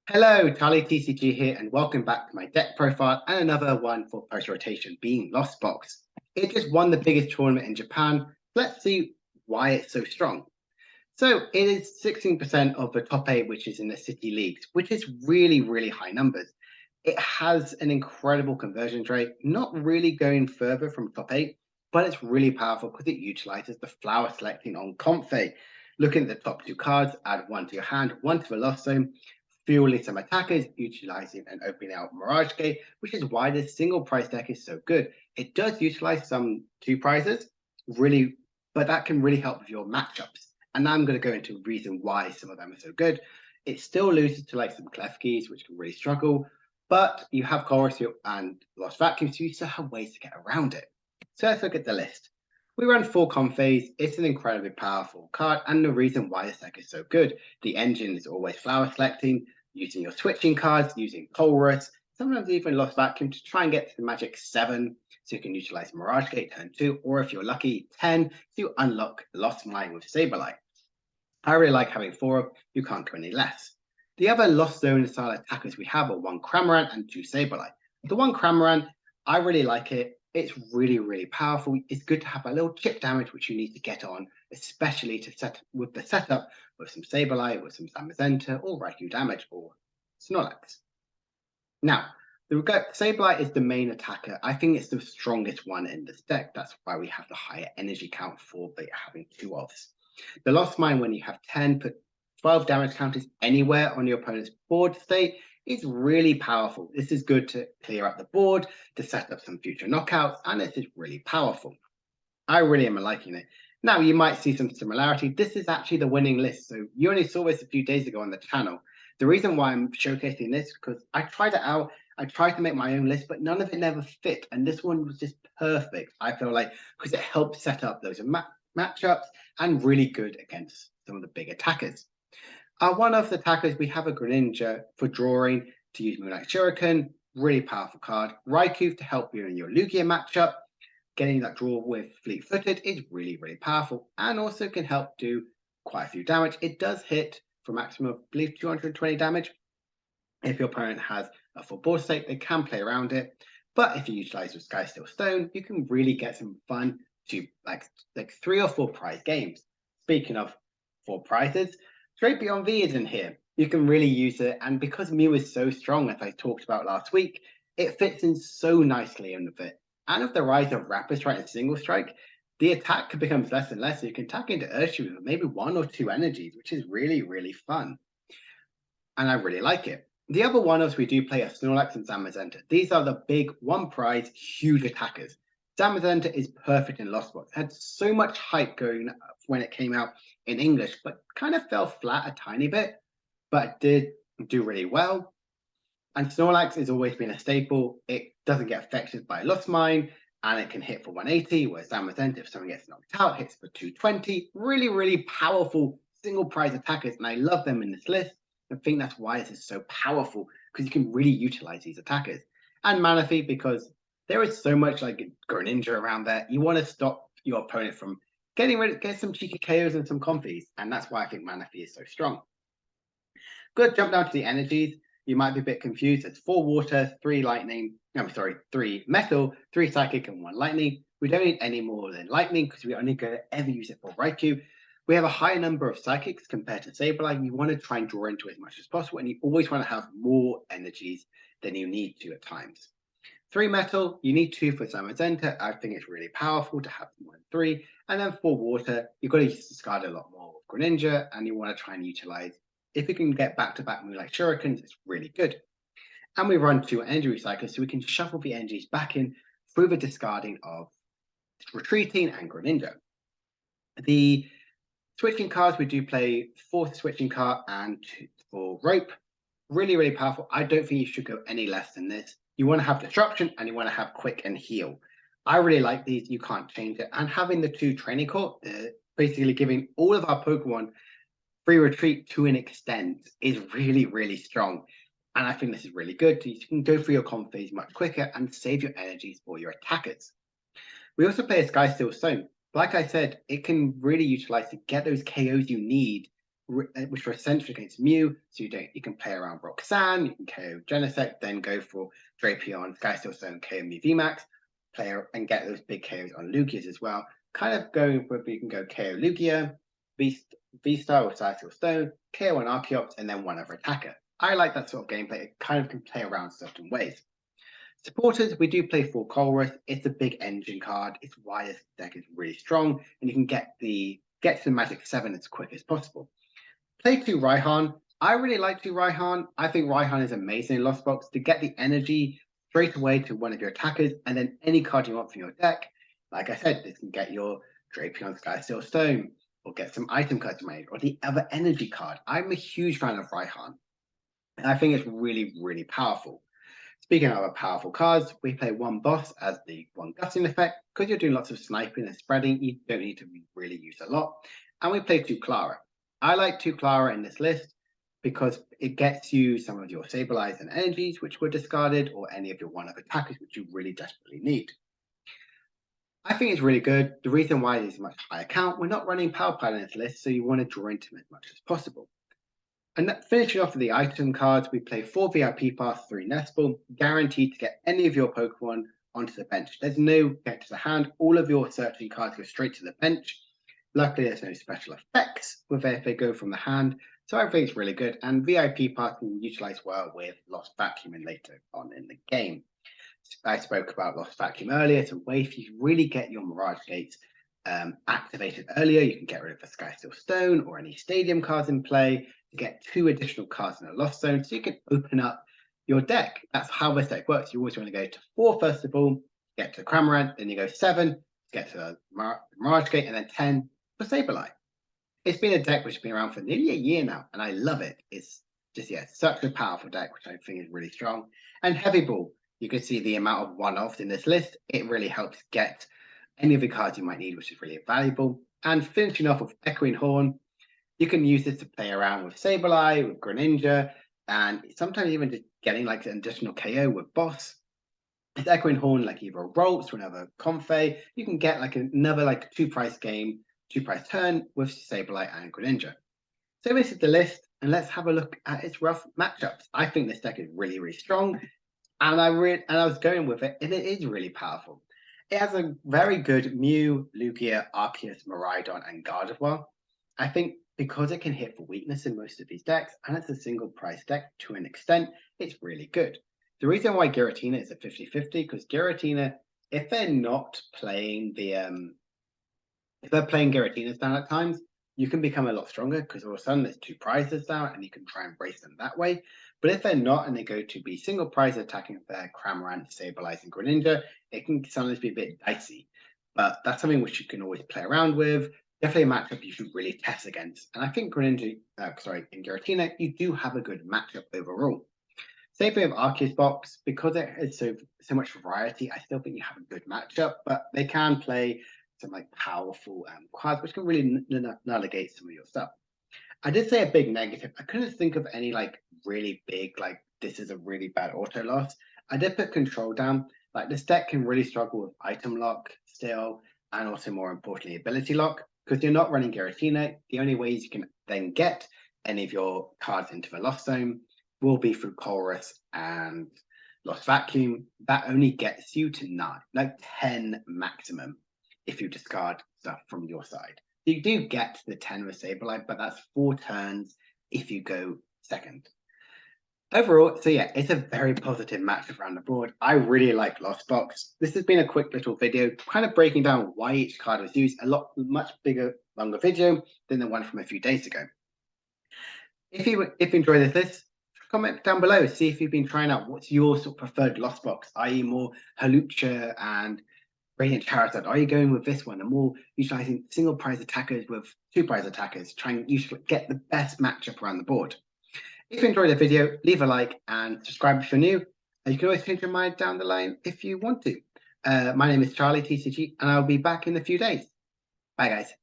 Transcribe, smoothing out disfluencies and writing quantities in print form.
Hello, Charlie TCG here, and welcome back to my deck profile and another one for post rotation being Lost Box. It just won the biggest tournament in Japan. Let's see why it's so strong. So it is 16% of the top eight, which is in the city leagues, which is really, really high numbers. It has an incredible conversion rate, not really going further from top eight, but it's really powerful because it utilizes the flower selecting on Comfey. Looking at the top two cards, add one to your hand, one to the lost zone, fueling some attackers, utilizing and opening out Mirage Gate, which is why this single price deck is so good. It does utilize some two prizes, really, but that can really help with your matchups. And now I'm going to go into reason why some of them are so good. It still loses to like some Klefkis, which can really struggle, but you have Chorus and Lost Vacuum, so you still have ways to get around it. So let's look at the list. We run 4 Comphase. It's an incredibly powerful card, and the reason why this deck is so good. The engine is always flower selecting, using your switching cards, using Chorus, sometimes even Lost Vacuum to try and get to the magic 7, so you can utilize Mirage Gate turn 2, or if you're lucky, 10, to unlock Lost Mine with Saberlight. I really like having 4 of, you can't go any less. The other Lost Zone style attackers we have are 1 Cramorant and 2 Saberlight. The 1 Cramorant, I really like it. It's really, really powerful. It's good to have a little chip damage which you need to get on, especially to set with the setup with some Saberlight, with some Zamazenta, or Raikou damage, or Snorlax. Now, the Saberlight is the main attacker. I think it's the strongest one in this deck. That's why we have the higher energy count for having 2 ofs. The Lost Mine, when you have 10, put 12 damage counters anywhere on your opponent's board state, is really powerful. This is good to clear up the board, to set up some future knockouts, and this is really powerful. I really am liking it. Now, you might see some similarity. This is actually the winning list. So you only saw this a few days ago on the channel. The reason why I'm showcasing this is because I tried it out. I tried to make my own list, but none of it never fit. And this one was just perfect, I feel like, because it helped set up those matchups and really good against some of the big attackers. One of the attackers, we have a Greninja for drawing to use Moonlight Shuriken, really powerful card. Raikou to help you in your Lugia matchup. Getting that draw with Fleet Footed is really, really powerful and also can help do quite a few damage. It does hit for maximum, I believe, 220 damage. If your opponent has a full board state, they can play around it. But if you utilize your Sky Steel Stone, you can really get some fun to like 3 or 4 prize games. Speaking of 4 prizes, Straight Beyond V is in here. You can really use it, and because Mew is so strong, as I talked about last week, it fits in so nicely in with it. And with the rise of Rapid Strike and Single Strike, the attack becomes less and less, so you can attack into Urshifu with maybe 1 or 2 energies, which is really, really fun. And I really like it. The other one-offs we do play are Snorlax and Zamazenta. These are the big one prize, huge attackers. Zamazenta is perfect in Lost Box. It had so much hype going when it came out in English, but kind of fell flat a tiny bit, but it did do really well. And Snorlax has always been a staple. It doesn't get affected by Lost Mine, and it can hit for 180, whereas Zamazenta, if someone gets knocked out, hits for 220. Really, really powerful single prize attackers, and I love them in this list. I think that's why this is so powerful, because you can really utilize these attackers. And Manaphy, because there is so much like Greninja around there. You want to stop your opponent from get some cheeky KOs and some comfies, and that's why I think Manaphy is so strong. Good, jump down to the energies. You might be a bit confused. It's 4 water, 3 lightning. I'm sorry, 3 metal, 3 psychic, and 1 lightning. We don't need any more than lightning because we only going to ever use it for Raikou. We have a high number of psychics compared to Saberlight. You want to try and draw into as much as possible, and you always want to have more energies than you need to at times. 3 metal, you need 2 for Zamazenta. I think it's really powerful to have more than 3. And then 4 water, you've got to discard a lot more with Greninja, and you want to try and utilize. If you can get back-to-back Moonlight Shurikens, it's really good. And we run 2 energy recyclers, so we can shuffle the energies back in through the discarding of Retreating and Greninja. The switching cards, we do play 4th switching card and 2 for Rope. Really, really powerful. I don't think you should go any less than this. You want to have Disruption and you want to have Quick and Heal. I really like these. You can't change it. And having the 2 Training Core, basically giving all of our Pokemon free retreat to an extent, is really, really strong. And I think this is really good. You can go through your comp phase much quicker and save your energies for your attackers. We also play a Sky Steel Stone. Like I said, it can really utilize to get those KOs you need which are essential against Mew. So you can play around Roxanne, you can KO Genesect, then go for Drapion, Skysteel Stone, KO Mew VMAX, and get those big KOs on Lugias as well. Kind of going where you can go KO Lugia, V-Star or Skysteel Stone, KO an Archeops, and then one other attacker. I like that sort of gameplay. It kind of can play around certain ways. Supporters, we do play for Colruyt. It's a big engine card. It's why this deck is really strong, and you can get to the Magic 7 as quick as possible. Play 2 Raihan. I really like 2 Raihan. I think Raihan is amazing in Lost Box to get the energy straight away to one of your attackers, and then any card you want from your deck. Like I said, this can get your Drapion Skysteel Stone, or get some item cards made, or the other energy card. I'm a huge fan of Raihan, and I think it's really, really powerful. Speaking of other powerful cards, we play 1 Boss as the 1 gutting effect. Because you're doing lots of sniping and spreading, you don't need to really use a lot. And we play 2 Clara. I like 2 Clara in this list because it gets you some of your Sableyes and energies, which were discarded, or any of your 1-up attackers, which you really desperately need. I think it's really good. The reason why it is a much higher count, we're not running Power Pile in this list, so you want to draw into them as much as possible. And finishing off with the item cards, we play 4 VIP Pass, 3 Nestball, guaranteed to get any of your Pokemon onto the bench. There's no get to the hand. All of your searching cards go straight to the bench. Luckily, there's no special effects with if they go from the hand. So I think it's really good. And VIP Pass can utilize well with Lost Vacuum and later on in the game. I spoke about Lost Vacuum earlier. So if you really get your Mirage Gates activated earlier, you can get rid of the Skysteel Stone or any stadium cards in play to get 2 additional cards in a Lost Zone, so you can open up your deck. That's how this deck works. You always want to go to 4 first of all, get to Cramorant, then you go 7 to get to Mirage Gate, and then 10 for Sableye. It's been a deck which has been around for nearly a year now, and I love it. It's just, such a powerful deck, which I think is really strong. And Heavy Ball, you can see the amount of one-offs in this list. It really helps get any of the cards you might need, which is really valuable. And finishing off with Echoing Horn, you can use this to play around with Sableye, with Greninja, and sometimes even just getting like an additional KO with Boss. With Echoing Horn, like either a Rolps or another Comfey, you can get like another like 2-price game, 2-price turn with Sableye and Greninja. So this is the list, and let's have a look at its rough matchups. I think this deck is really, really strong, and I was going with it, and it is really powerful. It has a very good Mew, Lugia, Arceus, Miraidon, and Gardevoir. I think because it can hit for weakness in most of these decks, and it's a single price deck to an extent, it's really good. The reason why Giratina is a 50-50, because Giratina, if they're not playing if they're playing Giratinas down at times, you can become a lot stronger because all of a sudden there's 2 prizes down and you can try and brace them that way. But if they're not and they go to be single prize attacking their Cramorant, Sableye, and Greninja, it can sometimes be a bit dicey. But that's something which you can always play around with. Definitely a matchup you should really test against. And I think in Giratina, you do have a good matchup overall. Same thing with Arceus Box, because it has so much variety, I still think you have a good matchup, but they can play some like powerful cards which can really navigate some of your stuff. I did say a big negative. I couldn't think of any like really big, like this is a really bad auto loss. I did put control down. Like this deck can really struggle with item lock still, and also more importantly, ability lock. Because you're not running Giratina, the only ways you can then get any of your cards into the Lost Zone will be through Colruyt and Lost Vacuum. That only gets you to 9, like 10 maximum if you discard stuff from your side. You do get to the 10 with Sableye, but that's 4 turns if you go second. Overall, so it's a very positive matchup around the board. I really like Lost Box. This has been a quick little video, kind of breaking down why each card was used. Much bigger, longer video than the one from a few days ago. If you enjoyed this list, comment down below. See if you've been trying out what's your sort of preferred Lost Box, i.e. more Hawlucha and Radiant Charizard. Are you going with this one? The more utilizing single prize attackers with 2 prize attackers, trying to get the best matchup around the board. If you enjoyed the video, leave a like and subscribe if you're new. And you can always change your mind down the line if you want to. My name is Charlie TCG, and I'll be back in a few days. Bye, guys.